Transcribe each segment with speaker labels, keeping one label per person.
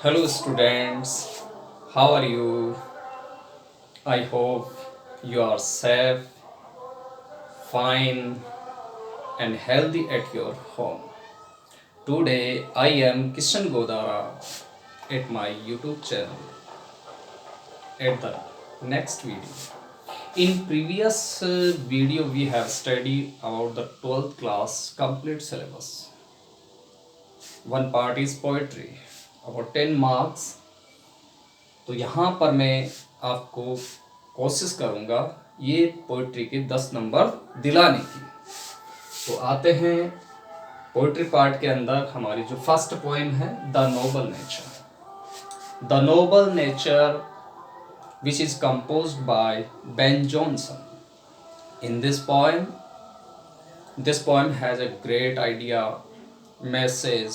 Speaker 1: Hello, students. How are you? I hope you are safe, fine, and healthy at your home. Today, I am Kishan Godara at my YouTube channel at the next video. In previous video, we have studied about the 12th class complete syllabus. One part is poetry, about 10 marks. तो यहाँ पर मैं आपको कोशिश करूँगा ये poetry के 10 number दिलाने की। तो आते हैं पोइट्री पार्ट के अंदर। हमारी जो फर्स्ट पोएम है the noble nature. The noble nature which is composed by Ben Jonson. In this poem has a great idea, message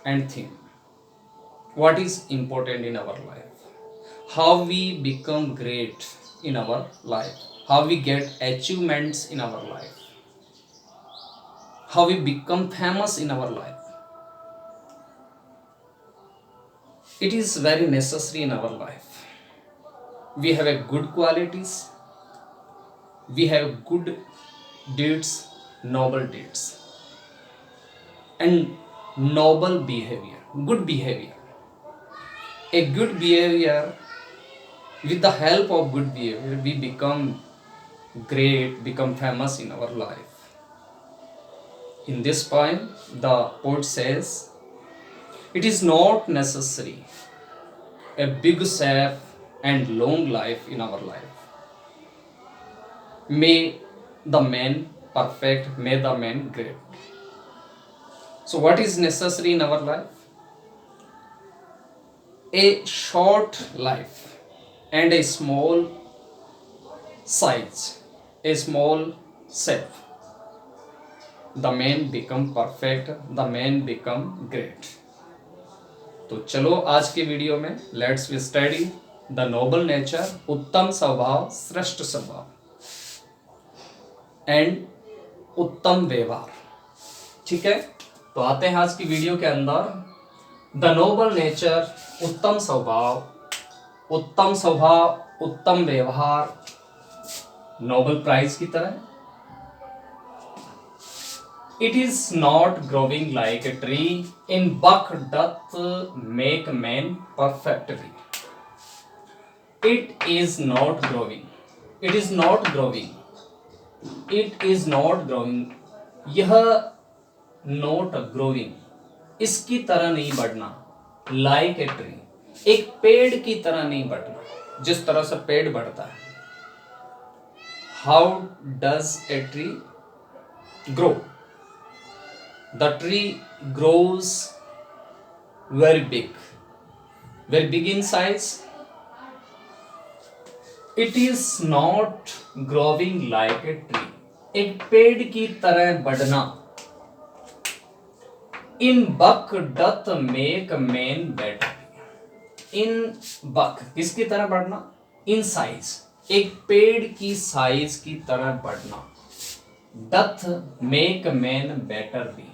Speaker 1: and theme. What is important in our life, how we become great in our life, how we get achievements in our life, how we become famous in our life. It is very necessary in our life. We have a good qualities, we have good deeds, noble deeds, and noble behavior, good behavior. A good behavior, with the help of good behavior, we become great, become famous in our life. In this poem, the poet says, it is not necessary a big, safe, and long life in our life. May the man perfect, may the man great. So what is necessary in our life? A short life and a small size, a small self. The man become perfect, the man become great. तो चलो आज के video में let's we study the noble nature, उत्तम स्वभाव, श्रेष्ठ स्वभाव, and उत्तम व्यवहार. ठीक है, तो आते हैं आज की वीडियो के अंदर. द नोबल नेचर, उत्तम स्वभाव, उत्तम व्यवहार, नोबल प्राइज की तरह. It is not growing like a tree, in bulk doth make man perfectly. It is not growing, it is not growing, it is not growing. यह not growing, इसकी तरह नहीं बढ़ना. लाइक ए ट्री, एक पेड़ की तरह नहीं बढ़ना, जिस तरह से पेड़ बढ़ता है. How does a tree grow? The tree grows very big in size. It is not growing like a tree, एक पेड़ की तरह बढ़ना. इन bulk doth make man better. इन बक, किसकी तरह बढ़ना? इन साइज, एक पेड़ की साइज की तरह बढ़ना. डथ मेक मैन बेटर भी.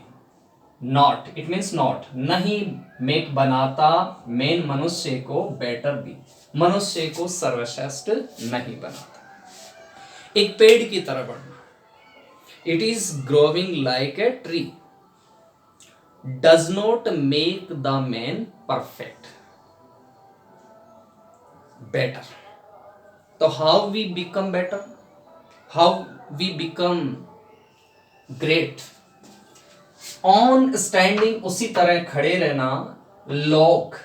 Speaker 1: नॉट, इट मीन्स नॉट, नहीं मेक बनाता, मैन मनुष्य को, बेटर भी, मनुष्य को सर्वश्रेष्ठ नहीं बनाता. एक पेड़ की तरह बढ़ना. It is growing like a tree, does not make the man perfect, better. So how we become better, how we become great? On standing, उसी तरह खड़े रहना. लोग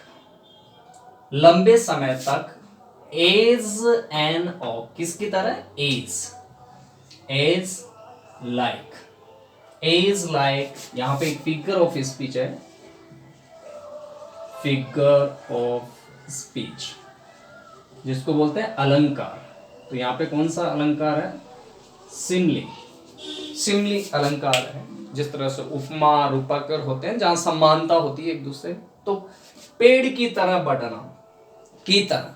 Speaker 1: लंबे समय तक. एज एन ऑफ, किसकी तरह? As like. एज लाइक, यहां पे एक फिगर ऑफ स्पीच है. फिगर ऑफ स्पीच जिसको बोलते हैं अलंकार. तो यहां पे कौन सा अलंकार है? सिमली अलंकार है. जिस तरह से उपमा रूपकर होते हैं, जहां समानता होती है एक दूसरे. तो पेड़ की तरह बढ़ना, की तरह,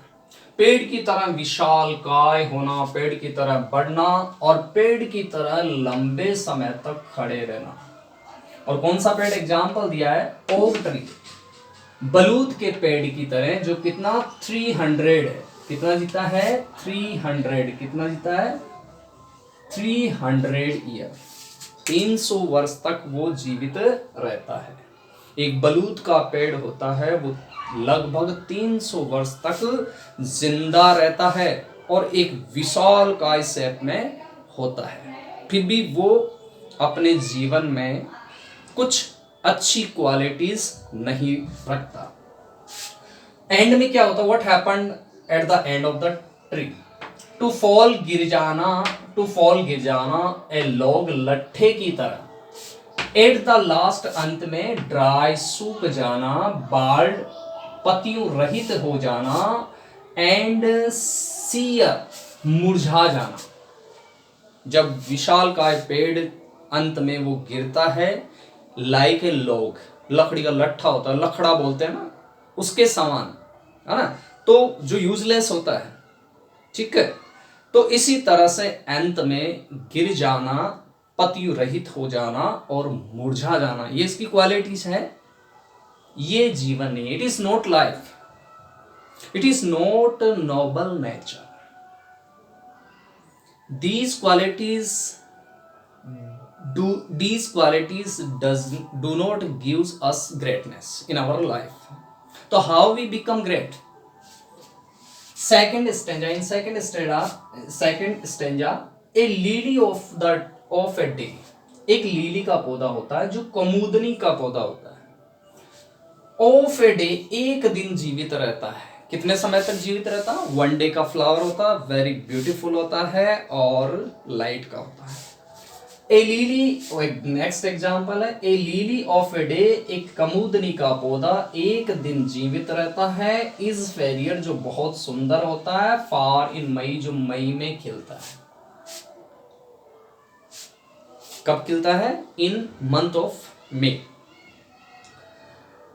Speaker 1: पेड़ की तरह विशाल काय होना, पेड़ की तरह बढ़ना, और पेड़ की तरह लंबे समय तक खड़े रहना. और कौन सा पेड़ एग्जाम्पल दिया है? Oak tree. बलूत के पेड़ की तरह, जो कितना 300 है, कितना जीता है 300, कितना जीता है 300 ईयर, 300 वर्ष तक वो जीवित रहता है। एक बलूत का पेड़ होता है, वो लगभग 300 वर्ष तक जिंदा रहता है और एक विशाल काय शेप में होता है, फिर भी वो अपने जीवन में कुछ अच्छी क्वालिटीज नहीं रखता। एंड में क्या होता, what happened at the end of the tree, to fall गिर जाना ए लॉग लट्ठे की तरह, एट द लास्ट अंत में ड्राई सूख जाना, बाल्ड पतियों रहित हो जाना, एंड सियर मुरझा जाना। जब विशाल काय पेड़ अंत में वो गिरता है, लाइक ए लॉग, लकड़ी का लट्ठा होता है, लकड़ा बोलते हैं ना, उसके समान, है ना, तो जो यूजलेस होता है, ठीक है। तो इसी तरह से अंत में गिर जाना, पति रहित हो जाना और मुरझा जाना, ये इसकी क्वालिटीज है। ये जीवन नहीं, it is not life, it is not Nobel nature. These qualities do not gives us greatness in our life. So how we become great? Second stanza, a lily of a day, एक लीली का पौधा होता है जो कमूदनी का पौधा होता है। ऑफ ए डे, एक दिन जीवित रहता है। कितने समय तक जीवित रहता है? 1 डे का फ्लावर होता है, वेरी ब्यूटीफुल होता है और लाइट का होता है। ए लीली, नेक्स्ट एग्जांपल है, ए लीली ऑफ ए डे, एक कमूदनी का पौधा एक दिन जीवित रहता है। इज फेरियर, जो बहुत सुंदर होता है। फार इन मई, जो मई में खिलता है। कब खिलता है? इन month of May.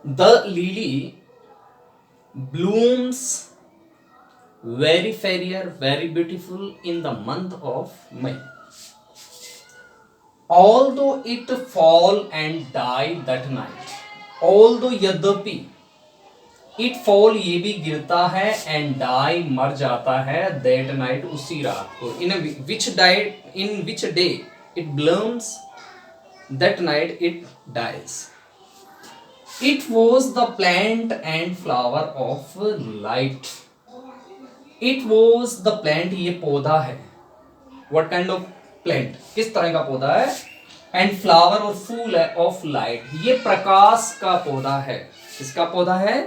Speaker 1: The lily blooms very fair, very beautiful in the month of May. Although it fall and die that night. Although यद्यपि it fall, ये भी गिरता है, and die, मर जाता है, that night, उसी रात को। In which day it blooms, that night it dies. It was the plant and flower of light. It was the plant, ये पौधा है। What kind of plant? किस तरह का पौधा है? And flower, और फूल है, of light, ये प्रकाश का पौधा है। किसका पौधा है?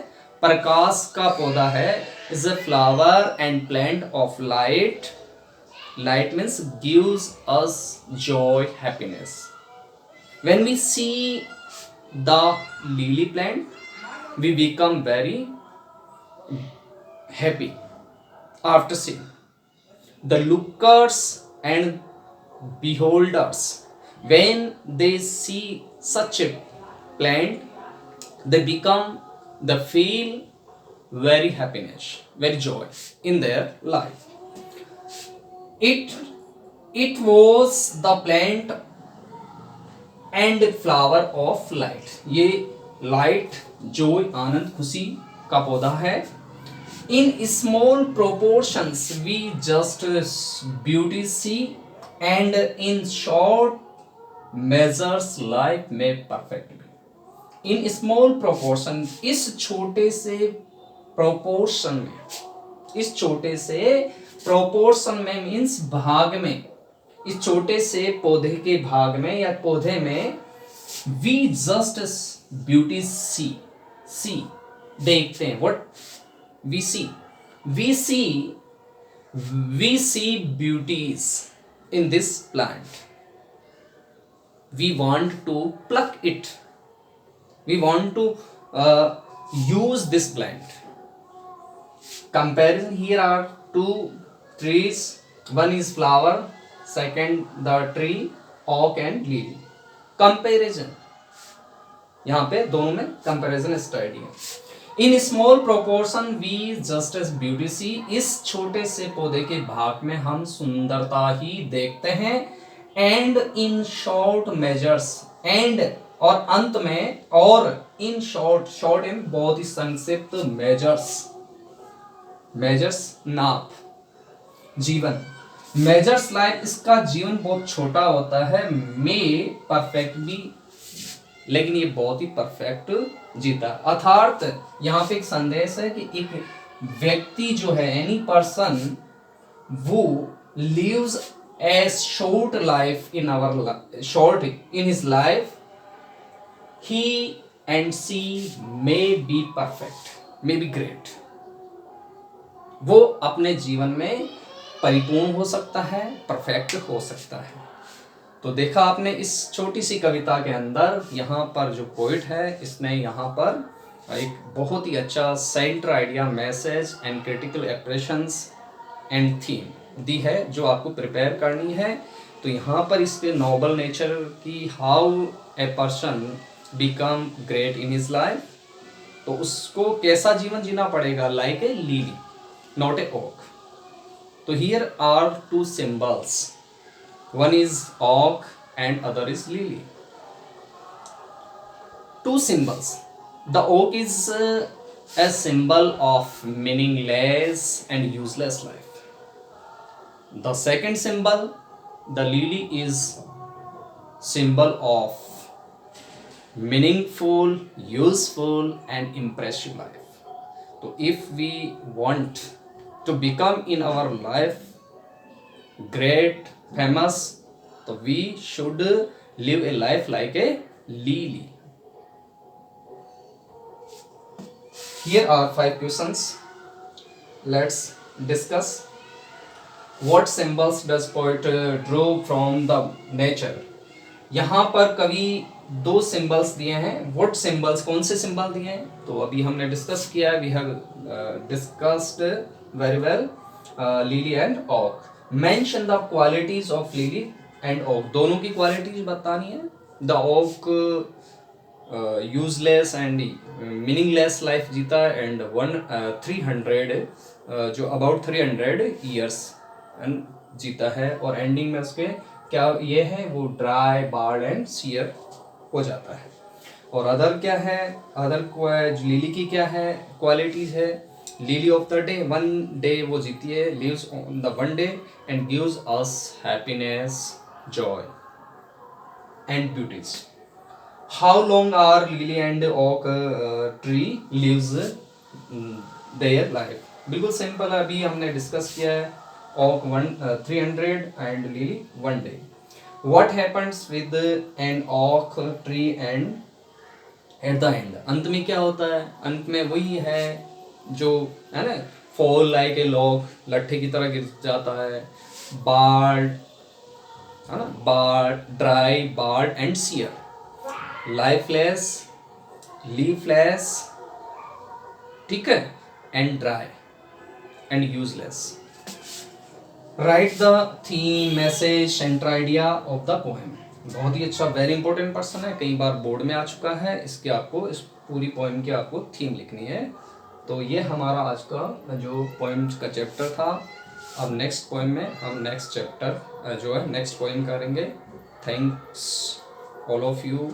Speaker 1: प्रकाश का पौधा है। Is a flower and plant of light. Light means gives us joy, happiness. When we see the lily plant, we become very happy after seeing. The lookers and beholders, when they see such a plant, they feel very happiness, very joy in their life. It was the plant and flower of light, ये light, joy, आनंद, खुशी का पौधा है। In small proportions we just beauty see, and in short measures life में perfect. In small proportion, इस छोटे से प्रोपोर्शन में, इस छोटे से प्रोपोर्शन में मीन्स भाग में, इस छोटे से पौधे के भाग में या पौधे में, वी जस्ट ब्यूटी सी देखते हैं। What we see beauties in this plant. We want to pluck it, we want to use this plant. Comparison, here are 2 trees, one is flower, second the tree, oak and lily. Comparison, यहाँ पे दोनों में comparison study है। In small proportion we just as beauty see, इस छोटे से पौधे के भाग में हम सुंदरता ही देखते हैं। And in short measures, and और अंत में और इन शॉर्ट इन बहुत ही संक्षिप्त मेजर्स नाप जीवन। मेजर्स लाइफ, इसका जीवन बहुत छोटा होता है, मे परफेक्ट भी, लेकिन ये बहुत ही परफेक्ट जीता। अर्थात यहाँ पे एक संदेश है कि एक व्यक्ति जो है, एनी पर्सन वो lives a short life in his life, he and she may be perfect, may be great। वो अपने जीवन में परिपूर्ण हो सकता है, परफेक्ट हो सकता है। तो देखा आपने इस छोटी सी कविता के अंदर, यहाँ पर जो पोइट है इसने यहाँ पर एक बहुत ही अच्छा centre idea, message and critical expressions and theme दी है जो आपको प्रिपेयर करनी है। तो यहाँ पर इसके नोबल नेचर की, how a person become great in his life, तो उसको कैसा जीवन जीना पड़ेगा, like a lily not a oak. तो here are two symbols, one is oak and other is lily. Two symbols. The oak is a symbol of meaningless and useless life. The second symbol, the lily, is symbol of meaningful, useful and impressive life. So if we want to become in our life great, famous, so we should live a life like a lily. Here are 5 questions. Let's discuss. What symbols does poet draw from the nature? यहाँ पर कवि 2 symbols दिए हैं। What symbols, कौन से symbol दिए हैं? तो अभी हमने डिस्कस किया है, we have discussed very well lily and oak. Mention the qualities of lily and oak. दोनों की क्वालिटीज बतानी है। The oak useless and meaningless life जीता एंड 300 जो अबाउट 300 ईयर्स जीता है, और एंडिंग में उसके क्या ये है, वो ड्राई, बार्ड एंड सियर हो जाता है। और अदर क्या है, अदर लिली की क्या है क्वालिटीज है, lily of the day, one day वो जीती है, lives on the one day and gives us happiness, joy and beauties. How long are lily and oak tree lives their life? बिल्कुल simple है, अभी हमने डिस्कस किया है, oak 300 and lily 1 day. What happens with an oak tree and at the end? अंत में क्या होता है? अंत में वही है जो है ना, फॉल लाइक ए लॉग, लट्ठे की तरह गिर जाता है, बार्ड है ना, bald, dry, bald and sear, lifeless, leafless, ठीक है, and dry and useless. Write the theme, message, centre idea of the poem. बहुत ही अच्छा, वेरी इंपॉर्टेंट पर्सन है, कई बार बोर्ड में आ चुका है। इसके आपको इस पूरी पोएम की आपको थीम लिखनी है। तो ये हमारा आज का जो पोएम का चैप्टर था। अब नेक्स्ट पोएम में हम नेक्स्ट चैप्टर जो है नेक्स्ट पोएम करेंगे। Thanks all of you.